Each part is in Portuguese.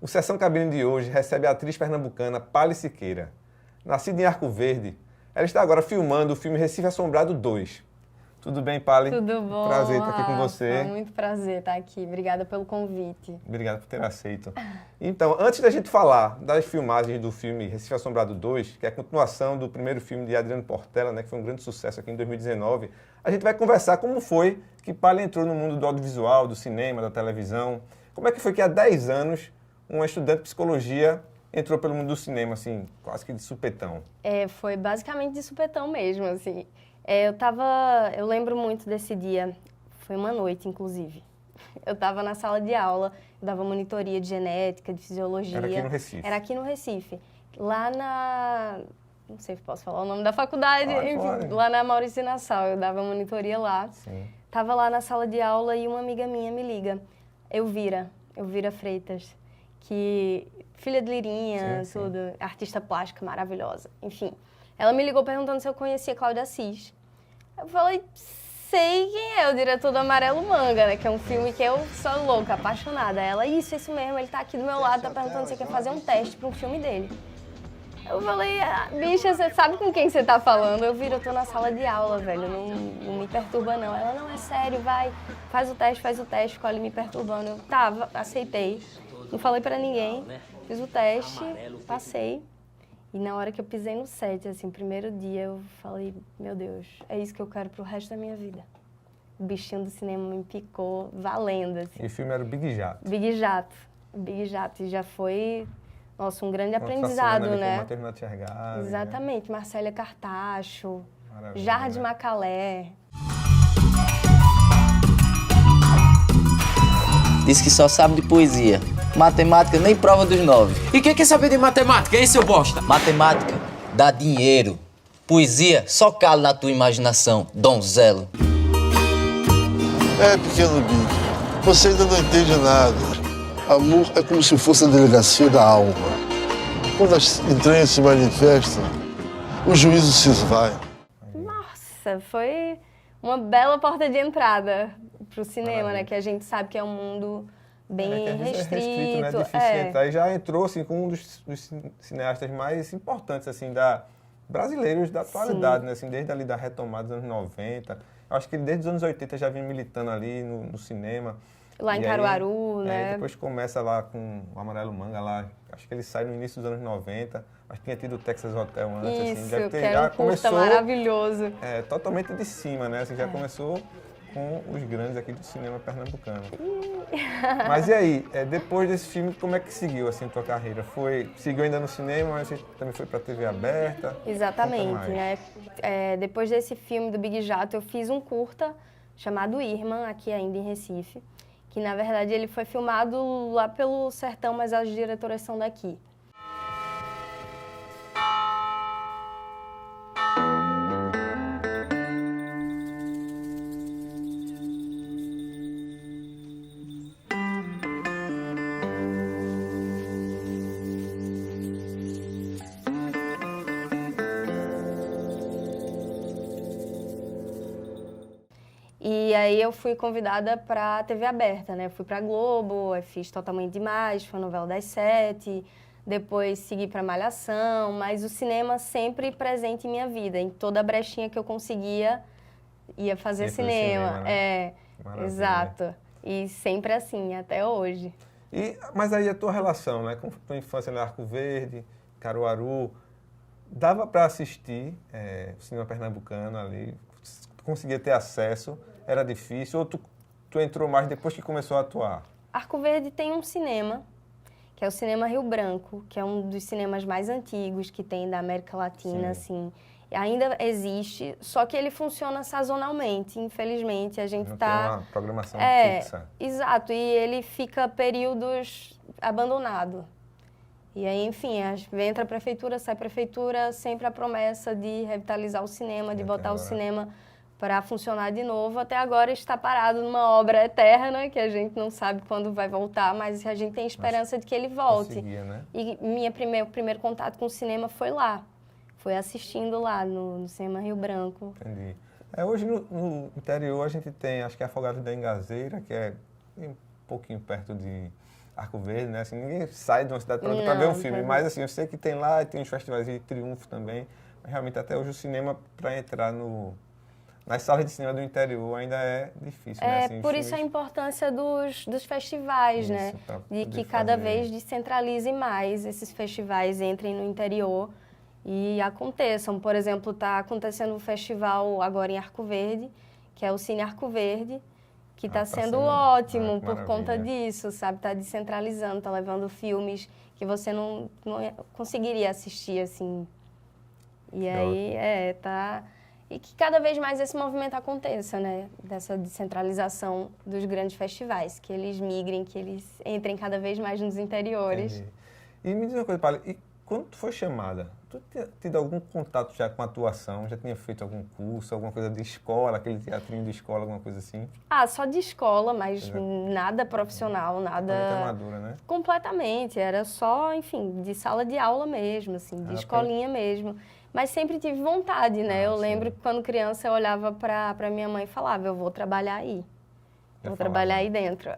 O Sessão Cabine de hoje recebe a atriz pernambucana Pali Siqueira. Nascida em Arco Verde, ela está agora filmando o filme Recife Assombrado 2. Tudo bem, Pali? Tudo bom, Prazer estar aqui com Rafa. você. Muito prazer estar aqui. Obrigada pelo convite. Obrigado por ter aceito. Então, antes da gente falar das filmagens do filme Recife Assombrado 2, que é a continuação do primeiro filme de Adriano Portela, né, que foi um grande sucesso aqui em 2019, a gente vai conversar como foi que Pali entrou no mundo do audiovisual, do cinema, da televisão. Como é que foi que há 10 anos uma estudante de psicologia entrou pelo mundo do cinema, assim, quase que de supetão? Foi basicamente de supetão mesmo, assim. Eu lembro muito desse dia, foi uma noite, inclusive. Eu estava na sala de aula, eu dava monitoria de genética, de fisiologia. Era aqui no Recife? Era aqui no Recife. Lá não sei se posso falar o nome da faculdade, enfim, lá na Maurício de Nassau, eu dava monitoria lá. Sim. Tava lá na sala de aula e uma amiga minha me liga. Elvira Freitas, que filha de Lirinha, sim, tudo, artista plástica maravilhosa, enfim. Ela me ligou perguntando se eu conhecia Cláudia Assis. Eu falei, sei quem é, o diretor do Amarelo Manga, né, que é um filme que eu sou louca, apaixonada. Ela, isso mesmo, ele tá aqui do meu lado, tá perguntando se você quer fazer um teste para um filme dele. Eu falei, bicha, você sabe com quem você tá falando? Eu tô na sala de aula, velho, não me perturba não. Ela, não, é sério, vai, faz o teste, ficou ali me perturbando. Eu, tá, aceitei, não falei pra ninguém, fiz o teste, passei. E na hora que eu pisei no set, assim, primeiro dia, eu falei, meu Deus, é isso que eu quero pro resto da minha vida. O bichinho do cinema me picou valendo, assim. E o filme era o Big Jato. Big Jato, e já foi... Nossa, um grande aprendizado, né? Maternidade Enxergada. Exatamente, né? Marcélia Cartacho, Maravilha, Jardim né? Macalé. Diz que só sabe de poesia. Matemática nem prova dos 9. E quem quer saber de matemática, hein, seu bosta? Matemática dá dinheiro. Poesia só cala na tua imaginação, donzelo. Pequeno Big, você ainda não entende nada. Amor é como se fosse a delegacia da alma. Quando as entranhas se manifestam, o juízo se esvai. Nossa, foi uma bela porta de entrada pro cinema, Maravilha. né? Que a gente sabe que é um mundo bem Que às vezes restrito. é restrito, né? Difícil entrar. E já entrou, assim, com um dos cineastas mais importantes, assim, brasileiros da atualidade, né? Assim, desde ali da retomada dos anos 90. Eu acho que ele desde os anos 80 já vinha militando ali no cinema. Lá em E Caruaru, aí, né? Depois começa lá com o Amarelo Manga lá. Acho que ele sai no início dos anos 90. Acho que tinha tido o Texas Hotel antes, Isso, assim. Deve ter, que é já um curta começou maravilhoso. totalmente de cima, né? Assim, já começou com os grandes aqui do cinema pernambucano. Mas e aí, depois desse filme, como é que seguiu assim, tua carreira? Seguiu ainda no cinema, mas você também foi pra TV aberta? Exatamente, né? Depois desse filme do Big Jato, eu fiz um curta chamado Irmã, aqui ainda em Recife, que na verdade ele foi filmado lá pelo sertão, mas as diretoras são daqui. E aí eu fui convidada para a TV aberta, né? Fui para Globo, fiz Totalmente Demais, foi a novela das 7, depois segui para Malhação, mas o cinema sempre presente em minha vida. Em toda a brechinha que eu conseguia, ia fazer cinema. Né? Maravilha. Exato. E sempre assim, até hoje. Mas aí a tua relação, né? Com tua infância no Arco Verde, Caruaru, dava para assistir o cinema pernambucano ali? Conseguia ter acesso? Era difícil? Ou tu entrou mais depois que começou a atuar? Arco Verde tem um cinema, que é o Cinema Rio Branco, que é um dos cinemas mais antigos que tem da América Latina, assim. Ainda existe, só que ele funciona sazonalmente, infelizmente. A gente não tá... tem uma programação fixa. Exato, e ele fica períodos abandonado. E aí, enfim, entra a prefeitura, sai a prefeitura, sempre a promessa de revitalizar o cinema, de botar o cinema para funcionar de novo. Até agora está parado numa obra eterna, que a gente não sabe quando vai voltar, mas a gente tem esperança de que ele volte. Né? E meu primeiro contato com o cinema foi lá. Foi assistindo lá no Cinema Rio Branco. Entendi. Hoje no interior a gente tem, acho que é Afogados da Engazeira, que é um pouquinho perto Arco Verde, né? Assim, ninguém sai de uma cidade para outra para ver um filme, mas assim, eu sei que tem lá, tem os festivais de Triunfo também, mas realmente até hoje o cinema para entrar nas salas de cinema do interior ainda é difícil, né? Assim, por isso a importância dos festivais, Isso, né? pra De poder que cada fazer. vez descentralize mais esses festivais, entrem no interior e aconteçam. Por exemplo, está acontecendo um festival agora em Arco Verde, que é o Cine Arco Verde, que está tá sendo sendo- ótimo que por conta maravilha. disso, sabe? Está descentralizando, está levando filmes que você não conseguiria assistir, assim. E aí, tá... E que cada vez mais esse movimento aconteça, né? Dessa descentralização dos grandes festivais, que eles migrem, que eles entrem cada vez mais nos interiores. Entendi. E me diz uma coisa, Paula, e quando tu foi chamada, tu tinha tido algum contato já com atuação? Já tinha feito algum curso, alguma coisa de escola, aquele teatrinho de escola, alguma coisa assim? Só de escola, mas nada profissional, Totalmente nada... amadora, né? Completamente, era só, enfim, de sala de aula mesmo, assim, de escolinha mesmo. Mas sempre tive vontade, né? Eu sim. lembro que quando criança eu olhava pra minha mãe e falava, eu vou trabalhar aí. Vou trabalhar aí dentro.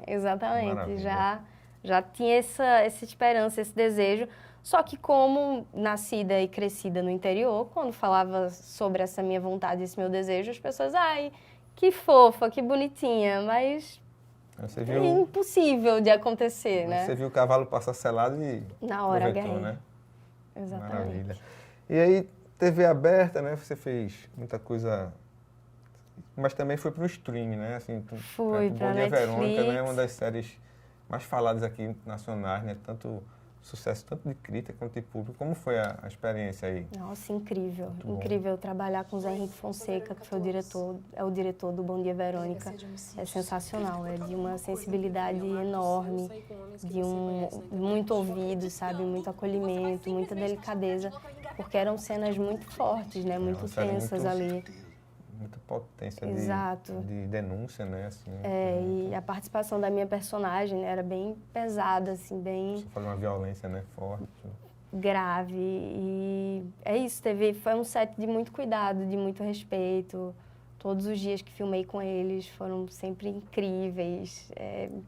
Exatamente. Maravilha. Já tinha essa esperança, esse desejo. Só que como nascida e crescida no interior, quando falava sobre essa minha vontade, esse meu desejo, as pessoas, ai, que fofa, que bonitinha, mas Você é viu, impossível de acontecer, né? você viu o cavalo passar selado e Na hora aproveitou, agarrei. né? Exatamente. Maravilha. E aí, TV aberta, né? Você fez muita coisa, mas também foi para o streaming, né? Assim, Fui pra Bom Dia Verônica, Netflix. né? Uma das séries mais faladas aqui nacionais, né? Tanto sucesso tanto de crítica quanto de público. Como foi a experiência aí? Nossa, incrível. bom. Incrível trabalhar com o Zé Henrique Fonseca, que foi o diretor do Bom Dia Verônica. É sensacional, é de uma sensibilidade enorme, de muito ouvido, sabe? Muito acolhimento, muita delicadeza, porque eram cenas muito fortes, né? Muito uma série tensas muito- ali. Muita potência Exato. de denúncia, né? Assim, E a participação da minha personagem, né, era bem pesada, assim, bem Você faz uma violência, né? Forte. grave. E é isso, foi um set de muito cuidado, de muito respeito. Todos os dias que filmei com eles foram sempre incríveis.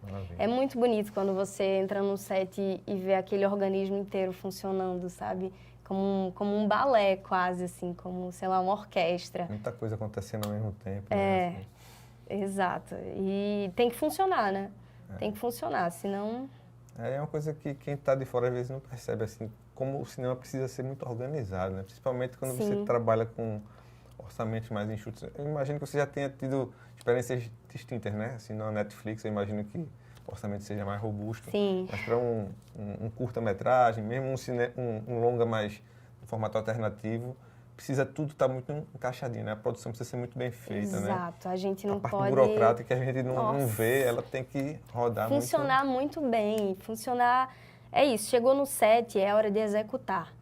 Maravilha. É muito bonito quando você entra num set e vê aquele organismo inteiro funcionando, sabe? Como um balé quase, assim, como, sei lá, uma orquestra. Muita coisa acontecendo ao mesmo tempo. É. Né? Assim. Exato. E tem que funcionar, né? Tem que funcionar, senão... É uma coisa que quem está de fora às vezes não percebe, assim, como o cinema precisa ser muito organizado, né? Principalmente quando você Sim. trabalha com orçamentos mais enxutos. Eu imagino que você já tenha tido experiências distintas, né? Assim, na Netflix, eu imagino que o orçamento seja mais robusto. Sim. Mas para um curta-metragem, mesmo um longa mais em formato alternativo, precisa tudo estar muito encaixadinho, né? A produção precisa ser muito bem feita, né? Exato. A gente não A parte pode... burocrática que a gente não Nossa. vê, ela tem que rodar Funcionar muito bem. Funcionar... É isso, chegou no set, é hora de executar.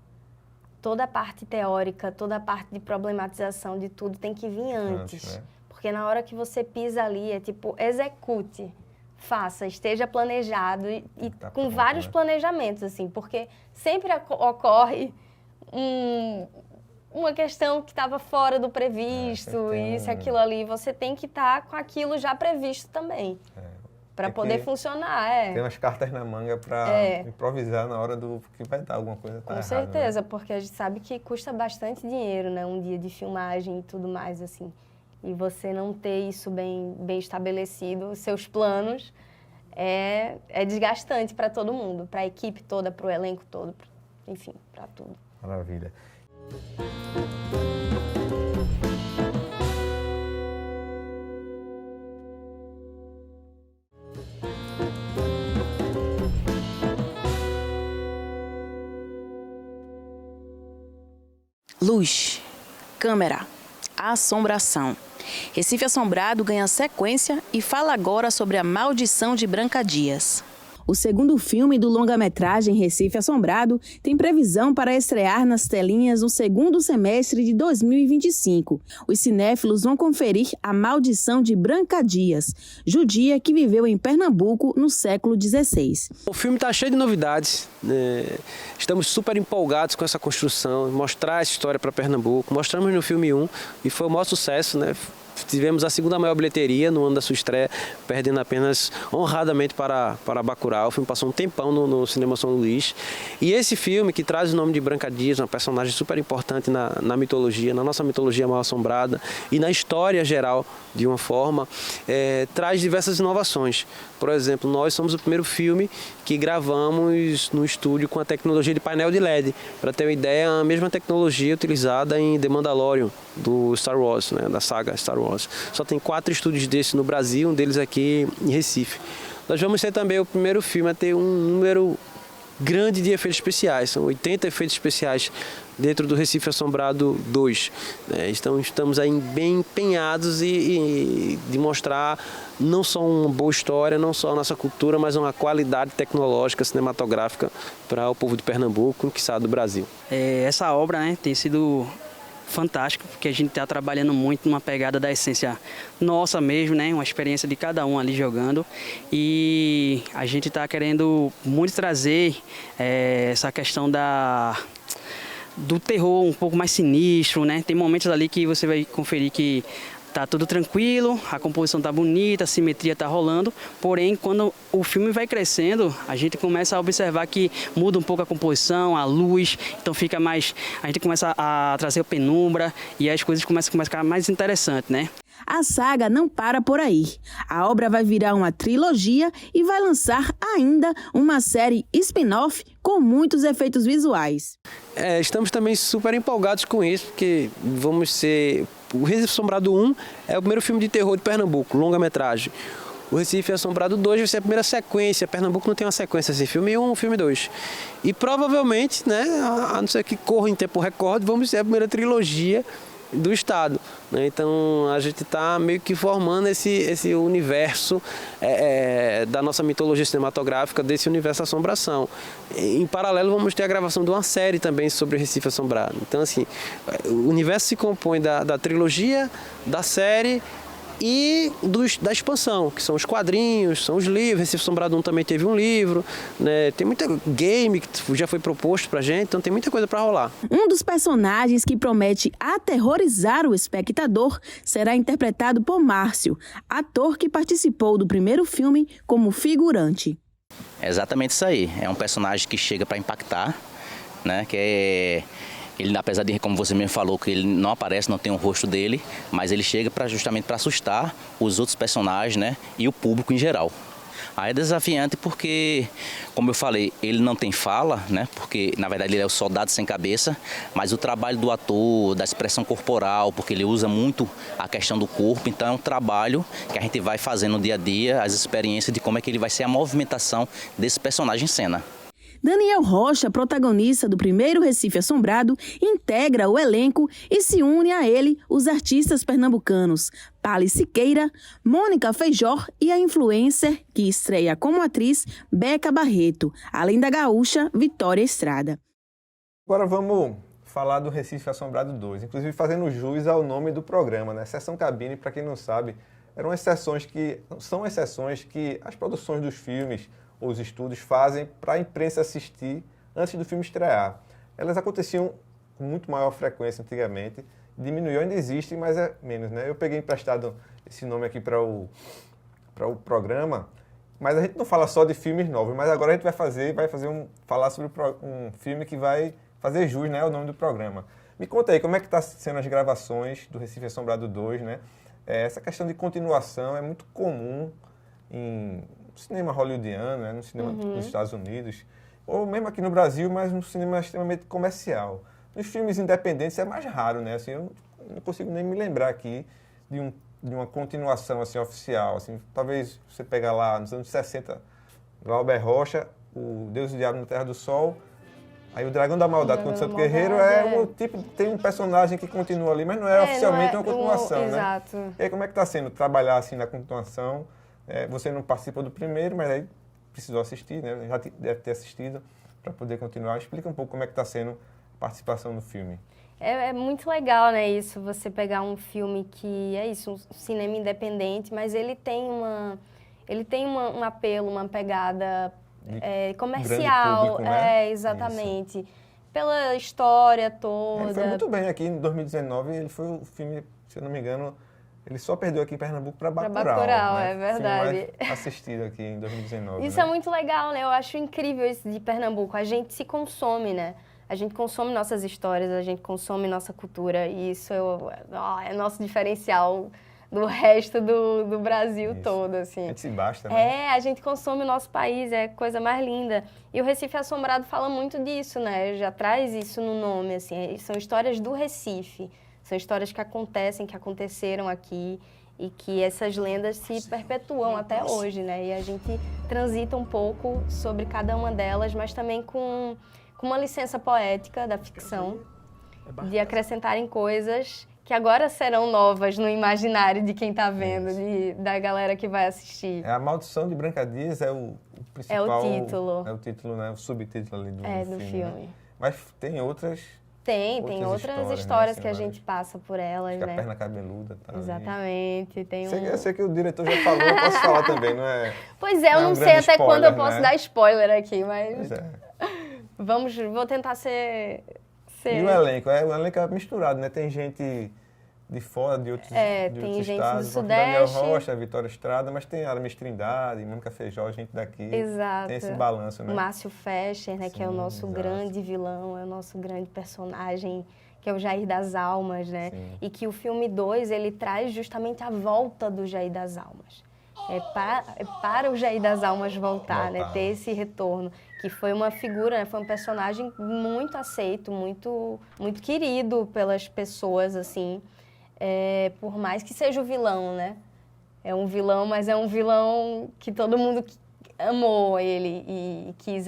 Toda a parte teórica, toda a parte de problematização de tudo tem que vir antes. né? Porque na hora que você pisa ali, é tipo, execute, faça, esteja planejado e Tá com pronto, vários né? planejamentos, assim, porque sempre ocorre uma questão que estava fora do previsto, sempre tem isso e aquilo ali. Você tem que estar com aquilo já previsto também, para Tem poder que funcionar. Tem umas cartas na manga para improvisar na hora do que vai dar alguma coisa. Com certeza, porque a gente sabe que custa bastante dinheiro, né? Um dia de filmagem e tudo mais, assim. E você não ter isso bem estabelecido, seus planos, é desgastante para todo mundo, para a equipe toda, para o elenco todo, enfim, para tudo. Maravilha. Luz, câmera, assombração. Recife Assombrado ganha sequência e fala agora sobre A Maldição de Branca Dias. O segundo filme do longa-metragem Recife Assombrado tem previsão para estrear nas telinhas no segundo semestre de 2025. Os cinéfilos vão conferir A Maldição de Branca Dias, judia que viveu em Pernambuco no século XVI. O filme está cheio de novidades, né? Estamos super empolgados com essa construção, mostrar essa história para Pernambuco. Mostramos no filme 1 e foi o maior sucesso, né? tivemos a segunda maior bilheteria no ano da sua estreia, perdendo apenas honradamente para Bacurau. O filme passou um tempão no Cinema São Luís. E esse filme, que traz o nome de Branca Dias, uma personagem super importante na mitologia, na nossa mitologia mal-assombrada e na história geral, de uma forma, traz diversas inovações. Por exemplo, nós somos o primeiro filme que gravamos no estúdio com a tecnologia de painel de LED. Para ter uma ideia, a mesma tecnologia utilizada em The Mandalorian, do Star Wars, né, da saga Star Wars. Só tem 4 estúdios desses no Brasil, um deles aqui em Recife. Nós vamos ser também o primeiro filme a ter um número grande de efeitos especiais. São 80 efeitos especiais dentro do Recife Assombrado 2. Então, estamos aí bem empenhados e de mostrar não só uma boa história, não só a nossa cultura, mas uma qualidade tecnológica, cinematográfica para o povo de Pernambuco e, quiçá, do Brasil. Essa obra, né, tem sido fantástico, porque a gente está trabalhando muito numa pegada da essência nossa mesmo, né? Uma experiência de cada um ali jogando, e a gente está querendo muito trazer essa questão do terror um pouco mais sinistro, né? Tem momentos ali que você vai conferir que tá tudo tranquilo, a composição tá bonita, a simetria tá rolando, porém quando o filme vai crescendo, a gente começa a observar que muda um pouco a composição, a luz, então fica mais, a gente começa a trazer a penumbra e as coisas começam a ficar mais interessantes, né? A saga não para por aí. A obra vai virar uma trilogia e vai lançar ainda uma série spin-off com muitos efeitos visuais. Estamos também super empolgados com isso, porque vamos ser... O Recife Assombrado 1 é o primeiro filme de terror de Pernambuco, longa-metragem. O Recife Assombrado 2 vai ser a primeira sequência. Pernambuco não tem uma sequência assim, filme 1, filme 2. E provavelmente, né, a não ser que corra em tempo recorde, vamos ser a primeira trilogia do estado, né? Então a gente está meio que formando esse universo da nossa mitologia cinematográfica, desse universo assombração. Em paralelo vamos ter a gravação de uma série também sobre o Recife Assombrado. Então assim, o universo se compõe da trilogia, da série e da expansão, que são os quadrinhos, são os livros. Recife Assombrado 1 também teve um livro, né? Tem muita game que já foi proposto pra gente, então tem muita coisa para rolar. Um dos personagens que promete aterrorizar o espectador será interpretado por Márcio, ator que participou do primeiro filme como figurante. É exatamente isso aí, é um personagem que chega para impactar, né? Ele, apesar de, como você mesmo falou, que ele não aparece, não tem o rosto dele, mas ele chega justamente para assustar os outros personagens, né, e o público em geral. Aí é desafiante porque, como eu falei, ele não tem fala, né, porque na verdade ele é o soldado sem cabeça, mas o trabalho do ator, da expressão corporal, porque ele usa muito a questão do corpo, então é um trabalho que a gente vai fazendo no dia a dia, as experiências de como é que ele vai ser a movimentação desse personagem em cena. Daniel Rocha, protagonista do primeiro Recife Assombrado, integra o elenco e se une a ele os artistas pernambucanos Pali Siqueira, Mônica Feijó e a influencer que estreia como atriz Beca Barreto, além da gaúcha Vitória Estrada. Agora vamos falar do Recife Assombrado 2, inclusive fazendo jus ao nome do programa, né? Sessão Cabine, para quem não sabe, são exceções que as produções dos filmes ou os estúdios fazem para a imprensa assistir antes do filme estrear. Elas aconteciam com muito maior frequência antigamente, diminuiu, ainda existe, mas é menos, né? Eu peguei emprestado esse nome aqui para o programa, mas a gente não fala só de filmes novos, mas agora a gente falar sobre um filme que vai fazer jus, né, ao nome do programa. Me conta aí, como é que está sendo as gravações do Recife Assombrado 2, né? Essa questão de continuação é muito comum no cinema hollywoodiano, né, no cinema dos Estados Unidos, ou mesmo aqui no Brasil, mas no cinema extremamente comercial. Nos filmes independentes é mais raro, né? Assim, eu não consigo nem me lembrar aqui de uma continuação assim, oficial. Assim, talvez você pegar lá nos anos 60, Glauber Rocha, o Deus e o Diabo na Terra do Sol, aí o Dragão da Maldade com o Santo Guerreiro tem um personagem que continua ali, mas não é oficialmente uma continuação, né? Exato. E aí como é que está sendo trabalhar assim na continuação? Você não participou do primeiro, mas aí precisou assistir, né? Já deve ter assistido para poder continuar. Explica um pouco como é que está sendo a participação no filme. É muito legal, né, isso, você pegar um filme que é isso, um cinema independente, mas ele tem um apelo, uma pegada comercial. Público, né? Exatamente. Isso. Pela história toda. Ele foi muito bem aqui em 2019, ele foi o filme, se eu não me engano, ele só perdeu aqui em Pernambuco para Pra Bacurau. Bacurau, né? é verdade. O filme mais assistido aqui em 2019. Isso né? é muito legal, né? Eu acho incrível isso de Pernambuco. A gente se consome, né? A gente consome nossas histórias, a gente consome nossa cultura. E isso é nosso diferencial do resto do Brasil Isso. todo, A assim. gente se basta, né? A gente consome o nosso país, é a coisa mais linda. E o Recife Assombrado fala muito disso, né? Já traz isso no nome, assim. São histórias do Recife. São histórias que acontecem, que aconteceram aqui. E que essas lendas se perpetuam até hoje, né? E a gente transita um pouco sobre cada uma delas, mas também com uma licença poética da ficção, de acrescentarem coisas que agora serão novas no imaginário de quem está vendo, da galera que vai assistir. A Maldição de Branca Dias é o principal... É o título. É o título, né? O subtítulo ali do do filme. filme. Né? Mas tem outras... Tem outras histórias né? que a gente passa por elas, Acho que né? a Perna Cabeluda tá ali. Exatamente. Tem Eu sei que o diretor já falou, eu posso falar também, não é? Pois é, eu não é não um sei grande até quando eu spoiler, posso né? dar spoiler aqui, mas Pois é. vou tentar ser... E o elenco? O elenco é misturado, né? Tem gente de fora, de outros, tem outros gente estados. do Como Daniel Sudeste. Rocha, Vitória Estrada, mas tem Aramis Trindade, Mônica Feijó, gente daqui. Exato. Tem esse balanço, né? O Márcio Fescher, né, que é o Sim, nosso exato. grande vilão, é o nosso grande personagem, que é o Jair das Almas, né? Sim. E que o filme 2, ele traz justamente a volta do Jair das Almas. É para o Jair das Almas voltar, né? Ter esse retorno. Que foi uma figura, né? Foi um personagem muito aceito, muito, muito querido pelas pessoas, assim. Por mais que seja o vilão, né? É um vilão, mas é um vilão que todo mundo amou ele e quis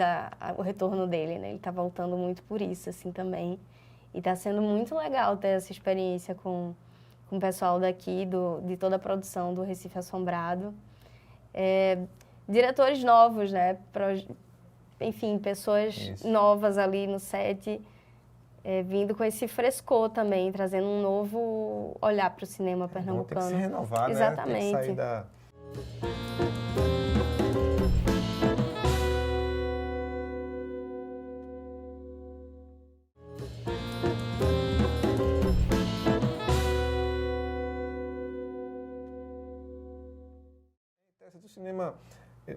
o retorno dele, né? Ele tá voltando muito por isso, assim, também. E tá sendo muito legal ter essa experiência com o pessoal daqui, de toda a produção do Recife Assombrado. Diretores novos, né? Enfim, pessoas novas ali no set, vindo com esse frescor também, trazendo um novo olhar para o cinema pernambucano. Tem que se renovar, Exatamente. né? Tem que sair da... O cinema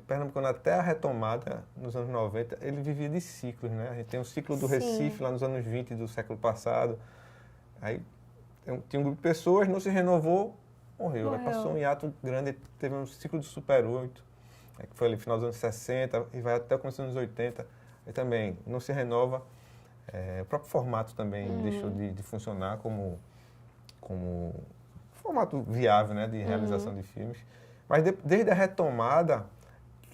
pernambucano, até a retomada nos anos 90, ele vivia de ciclos, né? A gente tem o ciclo do Recife lá nos anos 20 do século passado. Aí tinha um grupo de pessoas, não se renovou, morreu. Aí passou um hiato grande, teve um ciclo do Super 8, que foi ali no final dos anos 60 e vai até o começo dos anos 80. Aí também não se renova. O próprio formato também deixou de funcionar como formato viável, né, de realização de filmes. Mas desde a retomada,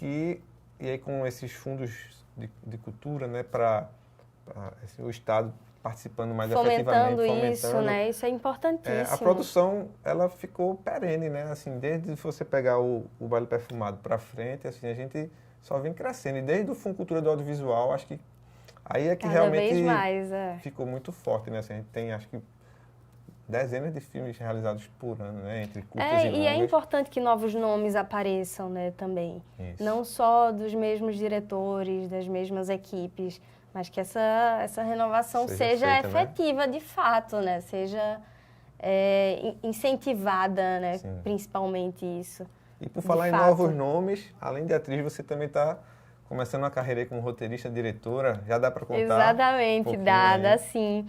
e aí com esses fundos de cultura, né, para o Estado participando mais efetivamente, fomentando isso, né? Isso é importantíssimo. A produção, ela ficou perene, né? Assim, desde você pegar o Baile Perfumado para frente, assim, a gente só vem crescendo. E desde o Fundo Cultura do Audiovisual, acho que aí é que Cada realmente vez mais, ficou muito forte, né? Assim, a gente tem, acho que, dezenas de filmes realizados por ano, né? Entre curtas e longas. E é importante que novos nomes apareçam, né, também. Isso. Não só dos mesmos diretores, das mesmas equipes, mas que essa renovação seja feita, efetiva, né? De fato, né? Seja incentivada, né? Sim. Principalmente isso. E por falar em novos nomes, além de atriz, você também está começando uma carreira aí como roteirista, diretora. Já dá para contar? Exatamente, dá aí? sim.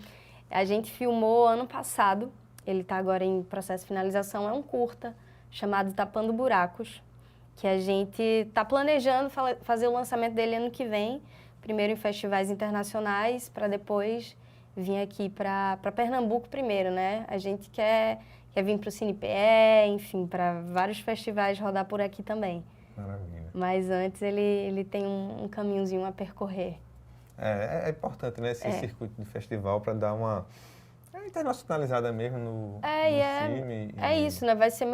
A gente filmou ano passado, ele está agora em processo de finalização, é um curta chamado Tapando Buracos, que a gente está planejando fazer o lançamento dele ano que vem, primeiro em festivais internacionais, para depois vir aqui para Pernambuco primeiro, né? A gente quer vir para o CinePE, enfim, para vários festivais rodar por aqui também. Maravilha. Mas antes ele tem um caminhozinho a percorrer. É importante, né, esse circuito de festival para dar uma internacionalizada mesmo no filme. É isso, né? Vai ser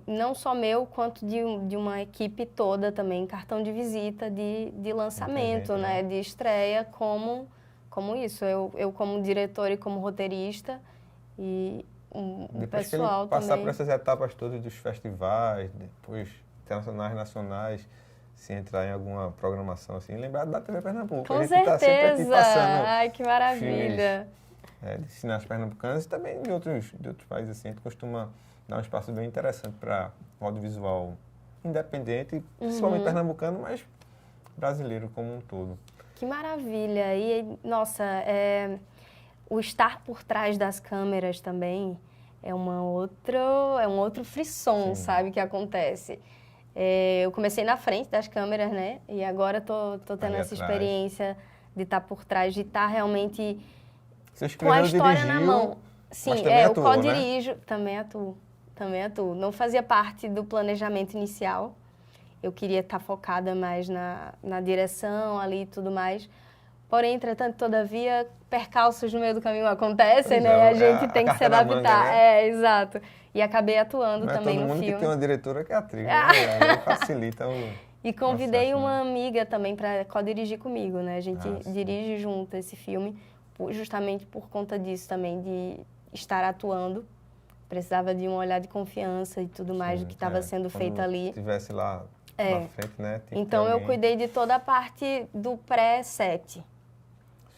não só meu, quanto de uma equipe toda também, cartão de visita de lançamento, né? De estreia, como isso. Eu como diretor e como roteirista, e o Depois pessoal que ele passar também. por essas etapas todas dos festivais, depois internacionais, nacionais, se entrar em alguma programação assim, lembrar da TV Pernambuco. Com a gente tá sempre aqui certeza! passando Ai, que maravilha! filmes, de cineastas pernambucanos e também de outros países assim. A gente costuma dá um espaço bem interessante para o audiovisual independente, principalmente pernambucano, mas brasileiro como um todo. Que maravilha! E, nossa, o estar por trás das câmeras também é um outro frisson, sabe, que acontece. Eu comecei na frente das câmeras, né? E agora tô tendo essa experiência de estar por trás, de estar realmente com a história na mão. Sim, eu co-dirijo, né? Também atuo. Não fazia parte do planejamento inicial. Eu queria estar focada mais na direção ali e tudo mais. Porém, entretanto, todavia, percalços no meio do caminho acontecem, né? A gente tem que se adaptar. Manga, né? Exato. E acabei atuando também no filme. Não é todo mundo que tem uma diretora que é atriz, né? Aí facilita o... E convidei uma amiga também para co-dirigir comigo, né? A gente dirige junto esse filme, justamente por conta disso também, de estar atuando. Precisava de um olhar de confiança e tudo mais do que estava sendo feito ali. Se estivesse lá na frente, né? Então eu cuidei de toda a parte do pré-set.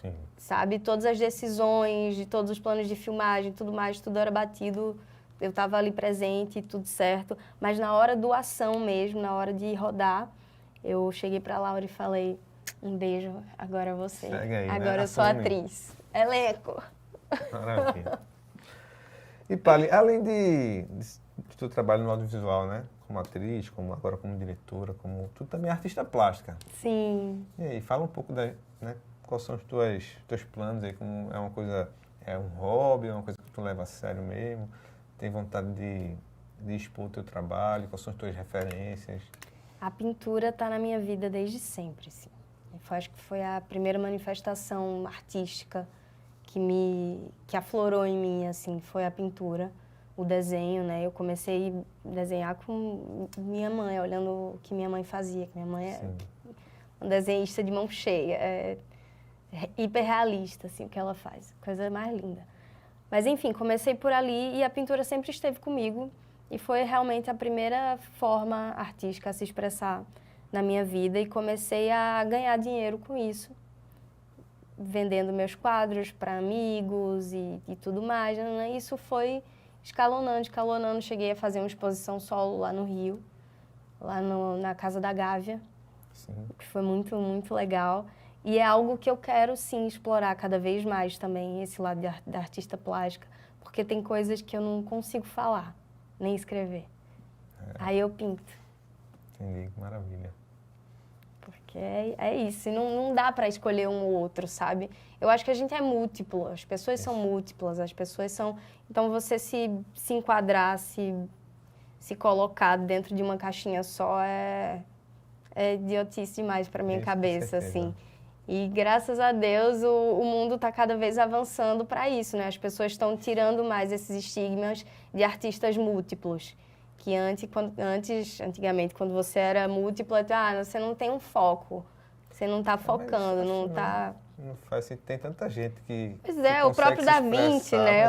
Sim. Sabe? Todas as decisões, de todos os planos de filmagem, tudo mais, tudo era batido. Eu estava ali presente, tudo certo. Mas na hora do ação mesmo, na hora de rodar, eu cheguei para Laura e falei, um beijo, agora é você. Segue aí, agora né? eu sou atriz. Elenco. Maravilha. E, Pali, além do teu trabalho no audiovisual, né? Como atriz, agora como diretora, tu também é artista plástica. Sim. E aí, fala um pouco né? Quais são os teus planos aí, como é uma coisa, é um hobby, é uma coisa que tu leva a sério mesmo, tem vontade de expor o teu trabalho, quais são as tuas referências? A pintura está na minha vida desde sempre, assim. Acho que foi a primeira manifestação artística que aflorou em mim, assim, foi a pintura, o desenho, né? Eu comecei a desenhar com minha mãe, olhando o que minha mãe fazia, que minha mãe é uma desenhista de mão cheia, é hiperrealista, assim, o que ela faz, coisa mais linda. Mas, enfim, comecei por ali e a pintura sempre esteve comigo e foi realmente a primeira forma artística a se expressar na minha vida e comecei a ganhar dinheiro com isso, vendendo meus quadros para amigos e tudo mais, né? Isso foi escalonando, cheguei a fazer uma exposição solo lá no Rio, lá na Casa da Gávea, que foi muito, muito legal. E é algo que eu quero, sim, explorar cada vez mais também, esse lado da artista plástica, porque tem coisas que eu não consigo falar, nem escrever. Aí eu pinto. Entendi, maravilha. Porque é isso, e não dá para escolher um ou outro, sabe? Eu acho que a gente é múltiplo, as pessoas são múltiplas, as pessoas são... Então, você se enquadrar, se colocar dentro de uma caixinha só é idiotice demais para minha cabeça, assim. E, graças a Deus, o mundo está cada vez avançando para isso, né? As pessoas estão tirando mais esses estigmas de artistas múltiplos. Que antigamente, quando você era múltipla, você não tem um foco, você não está focando, não está... Não faz assim, tem tanta gente que... Pois é, o próprio Da Vinci, né?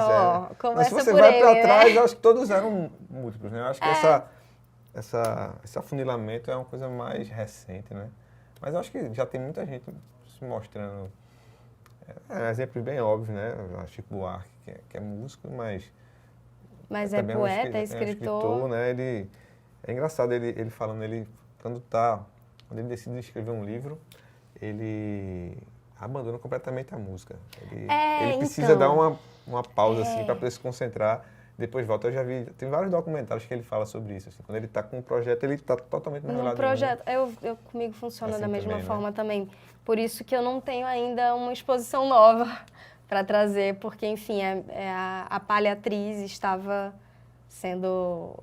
Mas se você por vai ele, para trás, né? eu acho que todos eram múltiplos, né? Eu acho que esse afunilamento é uma coisa mais recente, né? Mas eu acho que já tem muita gente se mostrando... exemplos bem óbvios, né? Chico Buarque, que é músico, mas é também poeta, é escritor, né? É engraçado ele falando, quando ele decide escrever um livro, ele abandona completamente a música. Ele precisa dar uma pausa assim para poder se concentrar, depois volta. Eu já vi, tem vários documentários que ele fala sobre isso, assim, quando ele está com um projeto, ele está totalmente mergulhado. No projeto, comigo funciona assim da mesma também, forma também. Por isso que eu não tenho ainda uma exposição nova para trazer, porque, enfim, a Palhatriz estava sendo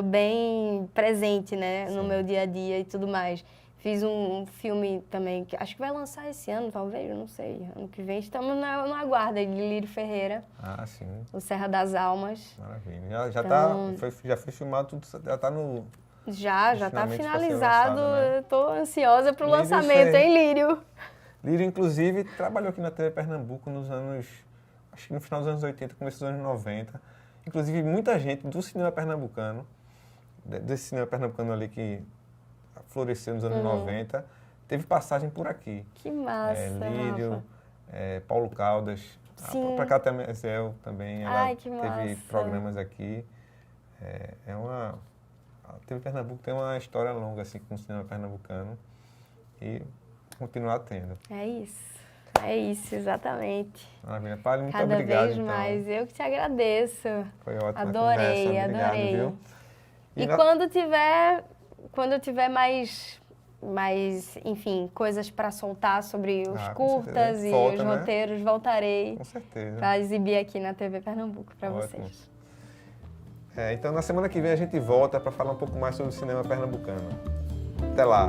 bem presente, né, no meu dia a dia e tudo mais. Fiz um filme também, que acho que vai lançar esse ano, talvez, eu não sei, ano que vem. Estamos no aguardo de Lírio Ferreira. Sim. O Serra das Almas. Maravilha. Já foi filmado, tudo, já está no... Já está finalizado. Lançado, né? Estou ansiosa para o lançamento, hein, Lírio? Lírio, inclusive, trabalhou aqui na TV Pernambuco nos anos... Acho que no final dos anos 80, começo dos anos 90. Inclusive, muita gente do cinema pernambucano, desse cinema pernambucano ali que floresceu nos anos 90, teve passagem por aqui. Que massa, Lírio, Paulo Caldas, a própria Cátia Mezel também, ela teve programas aqui. A TV Pernambuco tem uma história longa assim, com o cinema pernambucano e continuar tendo. É isso, exatamente. Maravilha. Palio, muito Cada obrigado. vez mais. Eu que te agradeço. Foi ótima Adorei, conversa. Obrigado, adorei. viu? E quando eu tiver mais, enfim, coisas para soltar sobre os com curtas certeza. e Volta, os né? roteiros, voltarei Com certeza. para exibir aqui na TV Pernambuco para Ótimo. vocês. Então, na semana que vem a gente volta para falar um pouco mais sobre o cinema pernambucano. Até lá!